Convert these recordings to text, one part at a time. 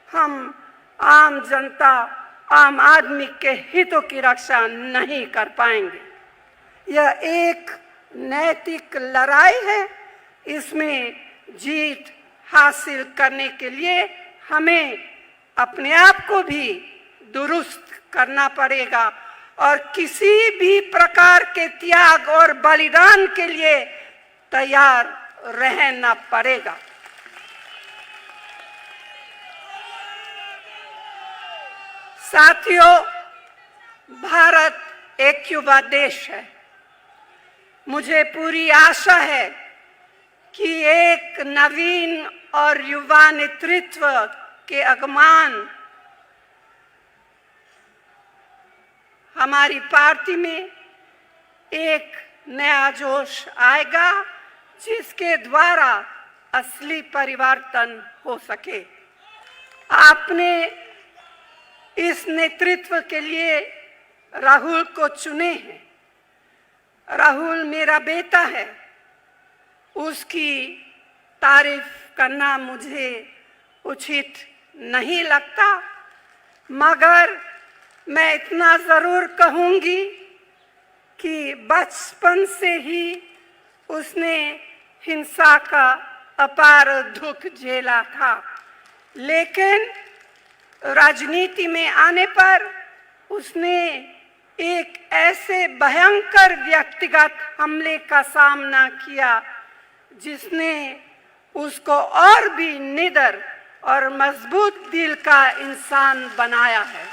हम आम जनता, आम आदमी के हितों की रक्षा नहीं कर पाएंगे। यह एक नैतिक लड़ाई है। इसमें जीत हासिल करने के लिए हमें अपने आप को भी दुरुस्त करना पड़ेगा और किसी भी प्रकार के त्याग और बलिदान के लिए तैयार रहना पड़ेगा। साथियों, भारत एक युवा देश है। मुझे पूरी आशा है कि एक नवीन और युवा नेतृत्व के आगमन हमारी पार्टी में एक नया जोश आएगा, जिसके द्वारा असली परिवर्तन हो सके। आपने इस नेतृत्व के लिए राहुल को चुने हैं। राहुल मेरा बेटा है। उसकी तारीफ करना मुझे उचित नहीं लगता, मगर मैं इतना ज़रूर कहूँगी कि बचपन से ही उसने हिंसा का अपार दुख झेला था, लेकिन राजनीति में आने पर उसने एक ऐसे भयंकर व्यक्तिगत हमले का सामना किया जिसने उसको और भी निडर और मजबूत दिल का इंसान बनाया है।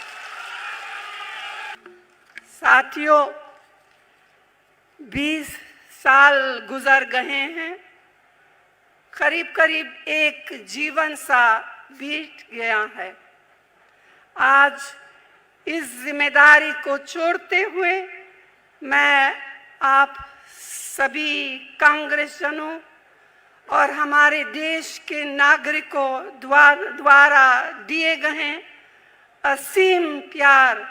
साथियों, 20 साल गुजर गए हैं। करीब करीब एक जीवन सा बीत गया है। आज इस जिम्मेदारी को छोड़ते हुए मैं आप सभी कांग्रेसजनों और हमारे देश के नागरिकों द्वारा दिए गए असीम प्यार,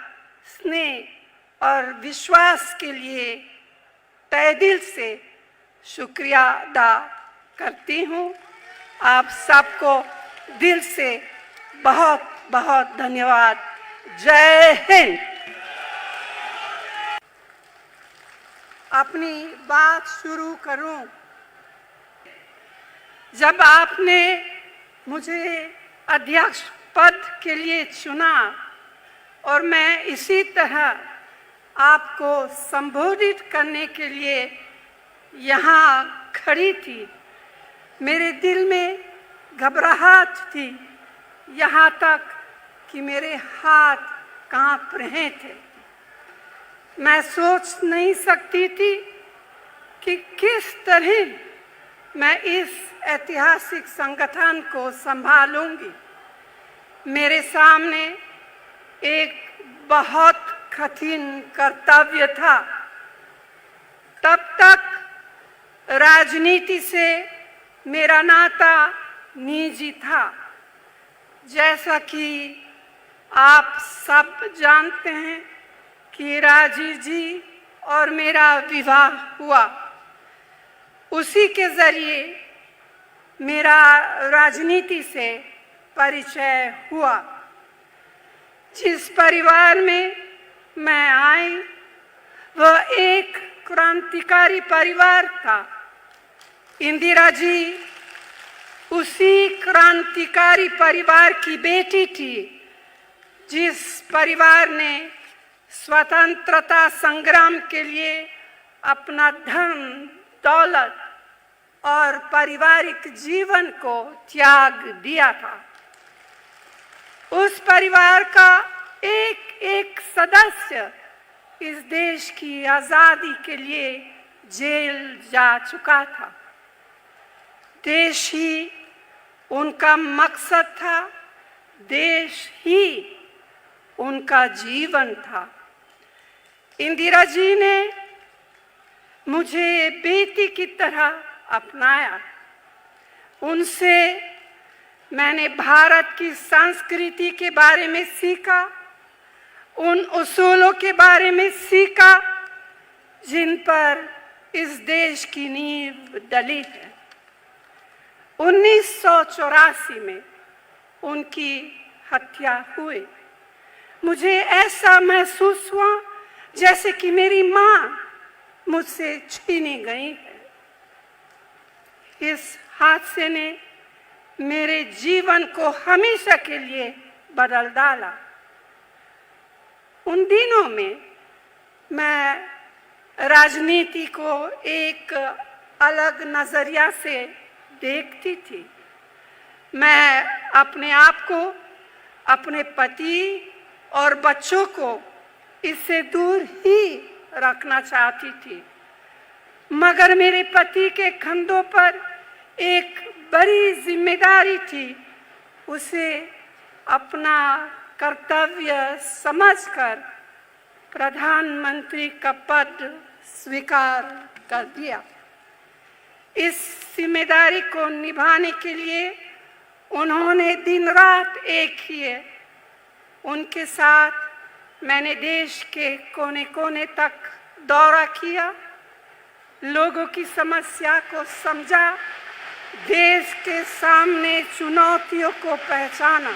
स्नेह और विश्वास के लिए तहे दिल से शुक्रिया अदा करती हूँ। आप सबको दिल से बहुत बहुत धन्यवाद। जय हिंद। अपनी बात शुरू करूं। जब आपने मुझे अध्यक्ष पद के लिए चुना और मैं इसी तरह आपको संबोधित करने के लिए यहाँ खड़ी थी, मेरे दिल में घबराहट थी, यहाँ तक कि मेरे हाथ कांप रहे थे। मैं सोच नहीं सकती थी कि किस तरह मैं इस ऐतिहासिक संगठन को संभालूंगी। मेरे सामने एक बहुत कठिन कर्तव्य था। तब तक राजनीति से मेरा नाता निजी था। जैसा कि आप सब जानते हैं कि राजीव जी और मेरा विवाह हुआ। उसी के ज़रिए मेरा राजनीति से परिचय हुआ। जिस परिवार में मैं आई वह एक क्रांतिकारी परिवार था। इंदिरा जी उसी क्रांतिकारी परिवार की बेटी थी, जिस परिवार ने स्वतंत्रता संग्राम के लिए अपना धन, दौलत और पारिवारिक जीवन को त्याग दिया था। उस परिवार का एक एक सदस्य इस देश की आज़ादी के लिए जेल जा चुका था। देश ही उनका मकसद था, देश ही उनका जीवन था। इंदिरा जी ने मुझे बेटी की तरह अपनाया। उनसे मैंने भारत की संस्कृति के बारे में सीखा, उन उसूलों के बारे में सीखा जिन पर इस देश की नींव डली है। 1984 में उनकी हत्या हुए, मुझे ऐसा महसूस हुआ जैसे कि मेरी माँ मुझसे छीनी गई है। इस हादसे ने मेरे जीवन को हमेशा के लिए बदल डाला। उन दिनों में मैं राजनीति को एक अलग नजरिया से देखती थी। मैं अपने आप को, अपने पति और बच्चों को इससे दूर ही रखना चाहती थी, मगर मेरे पति के कंधों पर एक बड़ी जिम्मेदारी थी। उसे अपना कर्तव्य समझकर प्रधानमंत्री का पद स्वीकार कर दिया। इस जिम्मेदारी को निभाने के लिए उन्होंने दिन रात एक किए। उनके साथ मैंने देश के कोने कोने तक दौरा किया, लोगों की समस्या को समझा, देश के सामने चुनौतियों को पहचाना।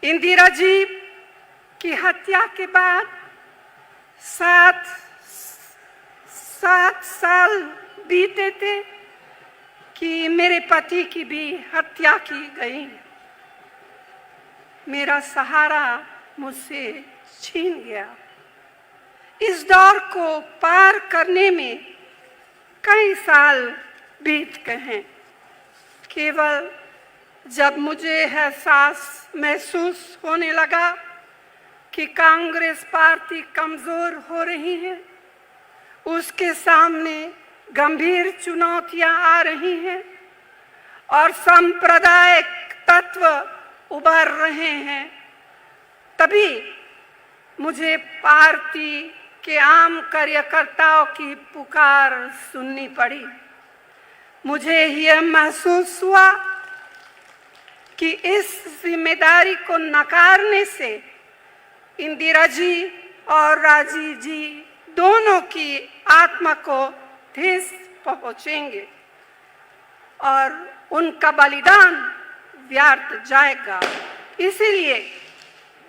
इंदिरा जी की हत्या के बाद 7 साल बीते थे कि मेरे पति की भी हत्या की गई। मेरा सहारा मुझसे छीन गया। इस दौर को पार करने में कई साल बीत गए हैं। केवल जब मुझे एहसास महसूस होने लगा कि कांग्रेस पार्टी कमजोर हो रही है, उसके सामने गंभीर चुनौतियां आ रही हैं और सांप्रदायिक तत्व उभर रहे हैं, तभी मुझे पार्टी के आम कार्यकर्ताओं की पुकार सुननी पड़ी। मुझे यह महसूस हुआ कि इस जिम्मेदारी को नकारने से इंदिरा जी और राजीव जी दोनों की आत्मा को ठेस पहुंचेंगे और उनका बलिदान व्यर्थ जाएगा। इसीलिए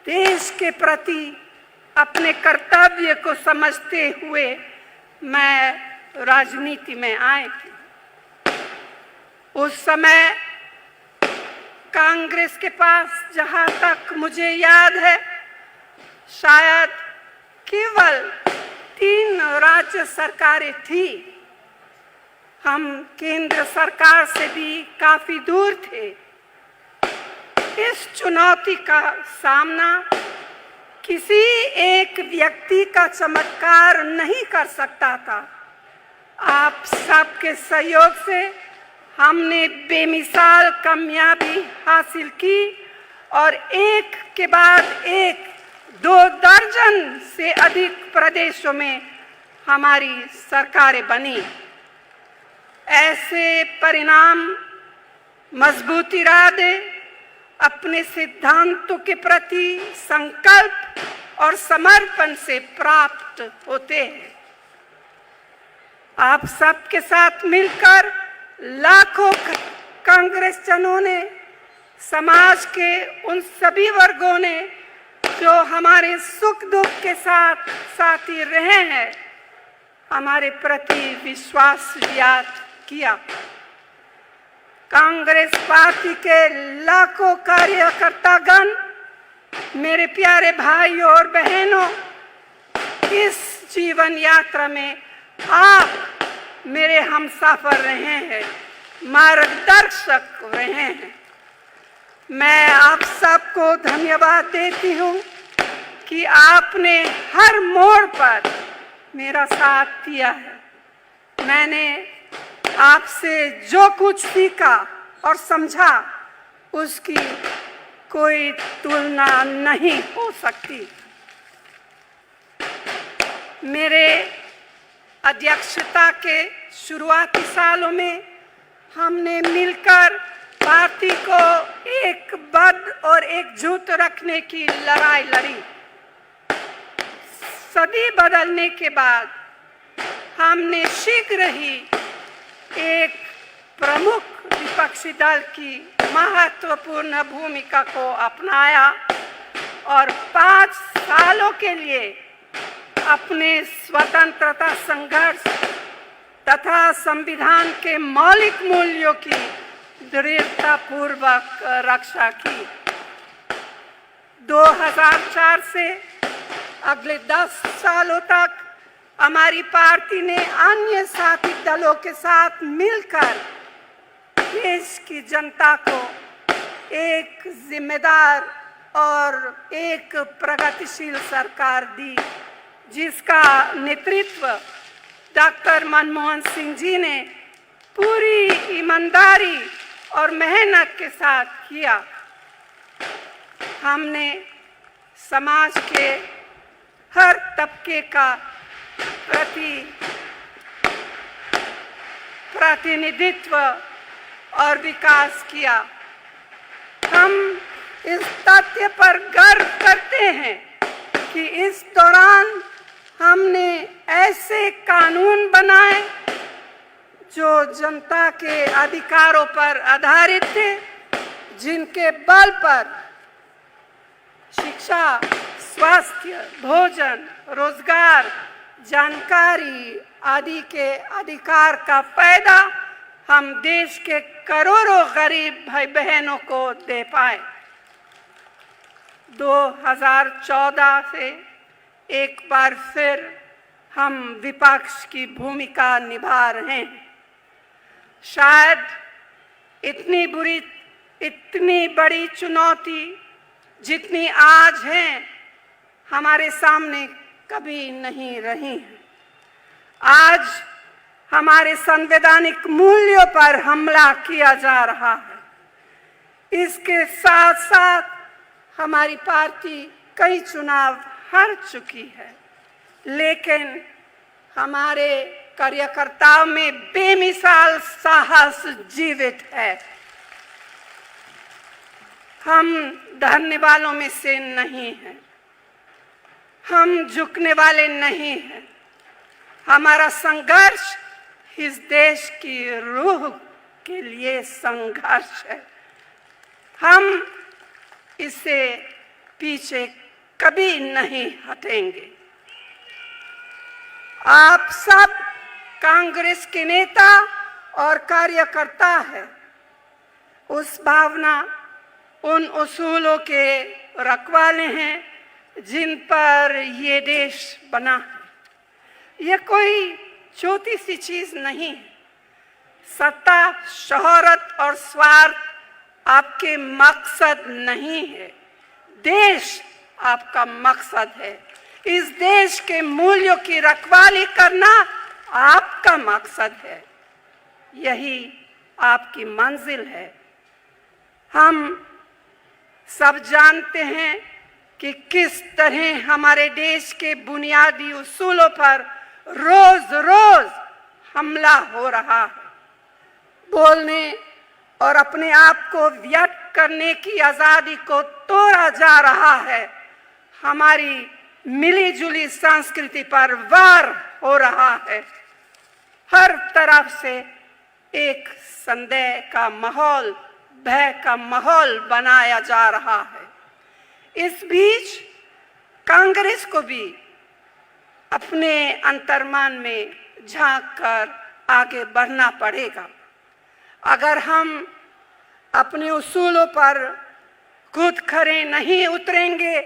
देश के प्रति अपने कर्तव्य को समझते हुए मैं राजनीति में आई थी। उस समय कांग्रेस के पास, जहां तक मुझे याद है, शायद केवल 3 राज्य सरकारें थी। हम केंद्र सरकार से भी काफी दूर थे। इस चुनौती का सामना किसी एक व्यक्ति का चमत्कार नहीं कर सकता था। आप सबके सहयोग से हमने बेमिसाल कामयाबी हासिल की और एक के बाद एक 2 दर्जन से अधिक प्रदेशों में हमारी सरकारें बनी। ऐसे परिणाम मजबूत इरादे, अपने सिद्धांतों के प्रति संकल्प और समर्पण से प्राप्त होते हैं। आप सबके साथ मिलकर लाखों कांग्रेसजनों ने, समाज के उन सभी वर्गों ने जो हमारे सुख दुख के साथ साथी रहे हैं, हमारे प्रति विश्वास व्यक्त किया। कांग्रेस पार्टी के लाखों कार्यकर्तागण, मेरे प्यारे भाइयों और बहनों, इस जीवन यात्रा में आप मेरे हमसफर रहे हैं, मार्गदर्शक रहे हैं। मैं आप सबको धन्यवाद देती हूँ कि आपने हर मोड़ पर मेरा साथ दिया है। मैंने आपसे जो कुछ सीखा और समझा, उसकी कोई तुलना नहीं हो सकती। मेरे अध्यक्षता के शुरुआती सालों में हमने मिलकर पार्टी को एकबद्ध और एकजुट रखने की लड़ाई लड़ी। सदी बदलने के बाद हमने शीघ्र ही एक प्रमुख विपक्षी दल की महत्वपूर्ण भूमिका को अपनाया और 5 सालों के लिए अपने स्वतंत्रता संघर्ष तथा संविधान के मौलिक मूल्यों की दृढ़तापूर्वक रक्षा की। 2004 से अगले 10 सालों तक हमारी पार्टी ने अन्य साथी दलों के साथ मिलकर देश की जनता को एक जिम्मेदार और एक प्रगतिशील सरकार दी, जिसका नेतृत्व डॉक्टर मनमोहन सिंह जी ने पूरी ईमानदारी और मेहनत के साथ किया। हमने समाज के हर तबके का प्रतिनिधित्व और विकास किया। हम इस तथ्य पर गर्व करते हैं कि इस दौरान हमने ऐसे कानून बनाए जो जनता के अधिकारों पर आधारित थे, जिनके बल पर शिक्षा, स्वास्थ्य, भोजन, रोजगार, जानकारी आदि के अधिकार का फायदा हम देश के करोड़ों गरीब भाई बहनों को दे पाए। 2014 से एक बार फिर हम विपक्ष की भूमिका निभा रहे हैं। शायद इतनी बड़ी चुनौती जितनी आज है हमारे सामने कभी नहीं रही है। आज हमारे संवैधानिक मूल्यों पर हमला किया जा रहा है। इसके साथ साथ हमारी पार्टी कई चुनाव हार चुकी है, लेकिन हमारे कार्यकर्ताओं में बेमिसाल साहस जीवित है। हम डरने वालों में से नहीं हैं, हम झुकने वाले नहीं हैं। हमारा संघर्ष इस देश की रूह के लिए संघर्ष है। हम इससे पीछे कभी नहीं हटेंगे। आप सब कांग्रेस के नेता और कार्यकर्ता हैं। उस भावना, उन उसूलों के रखवाले हैं जिन पर ये देश बना है। यह कोई छोटी सी चीज नहीं है। सत्ता, शोहरत और स्वार्थ आपके मकसद नहीं है, देश आपका मकसद है। इस देश के मूल्यों की रखवाली करना आपका मकसद है, यही आपकी मंजिल है। हम सब जानते हैं कि किस तरह हमारे देश के बुनियादी उसूलों पर रोज रोज हमला हो रहा है। बोलने और अपने आप को व्यक्त करने की आजादी को तोड़ा जा रहा है। हमारी मिली जुली संस्कृति पर वार हो रहा है। हर तरफ से एक संदेह का माहौल, भय का माहौल बनाया जा रहा है। इस बीच कांग्रेस को भी अपने अंतर्मन में झांक कर आगे बढ़ना पड़ेगा। अगर हम अपने उसूलों पर खुद खरे नहीं उतरेंगे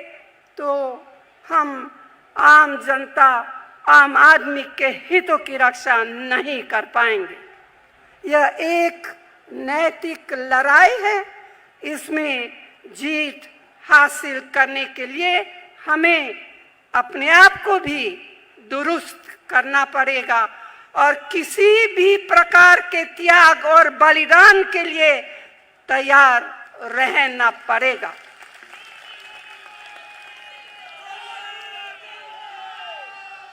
तो हम आम जनता, आम आदमी के हितों की रक्षा नहीं कर पाएंगे। यह एक नैतिक लड़ाई है। इसमें जीत हासिल करने के लिए हमें अपने आप को भी दुरुस्त करना पड़ेगा और किसी भी प्रकार के त्याग और बलिदान के लिए तैयार रहना पड़ेगा।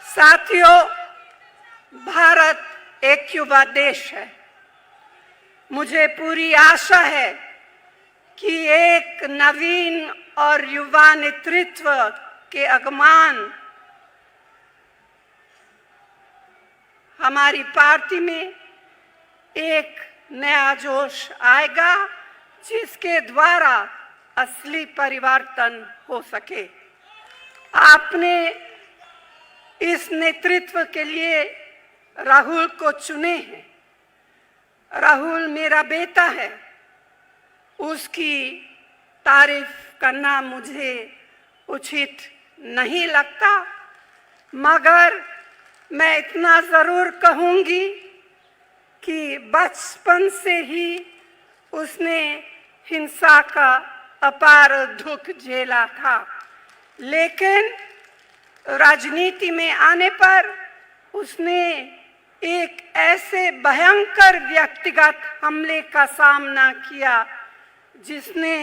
साथियों, भारत एक युवा देश है। मुझे पूरी आशा है कि एक नवीन और युवा नेतृत्व के आगमन हमारी पार्टी में एक नया जोश आएगा जिसके द्वारा असली परिवर्तन हो सके। आपने इस नेतृत्व के लिए राहुल को चुने हैं। राहुल मेरा बेटा है, उसकी तारीफ करना मुझे उचित नहीं लगता, मगर मैं इतना ज़रूर कहूँगी कि बचपन से ही उसने हिंसा का अपार दुख झेला था, लेकिन राजनीति में आने पर उसने एक ऐसे भयंकर व्यक्तिगत हमले का सामना किया जिसने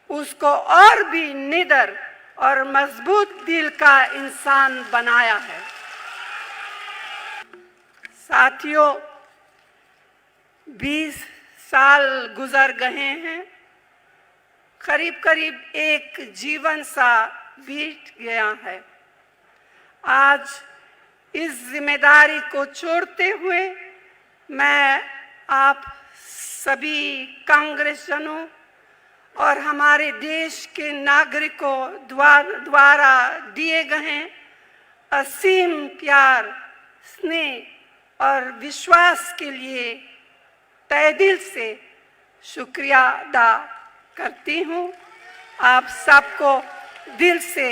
उसको और भी निडर और मजबूत दिल का इंसान बनाया है। साथियों, 20 साल गुजर गए हैं, करीब करीब एक जीवन सा बीत गया है। आज इस जिम्मेदारी को छोड़ते हुए मैं आप सभी कांग्रेसजनों और हमारे देश के नागरिकों द्वारा दिए गए असीम प्यार, स्नेह और विश्वास के लिए तहे दिल से शुक्रिया अदा करती हूँ। आप सबको दिल से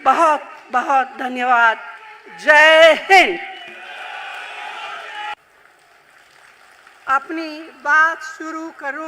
बहुत बहुत धन्यवाद। जय हिंद। अपनी बात शुरू करूं।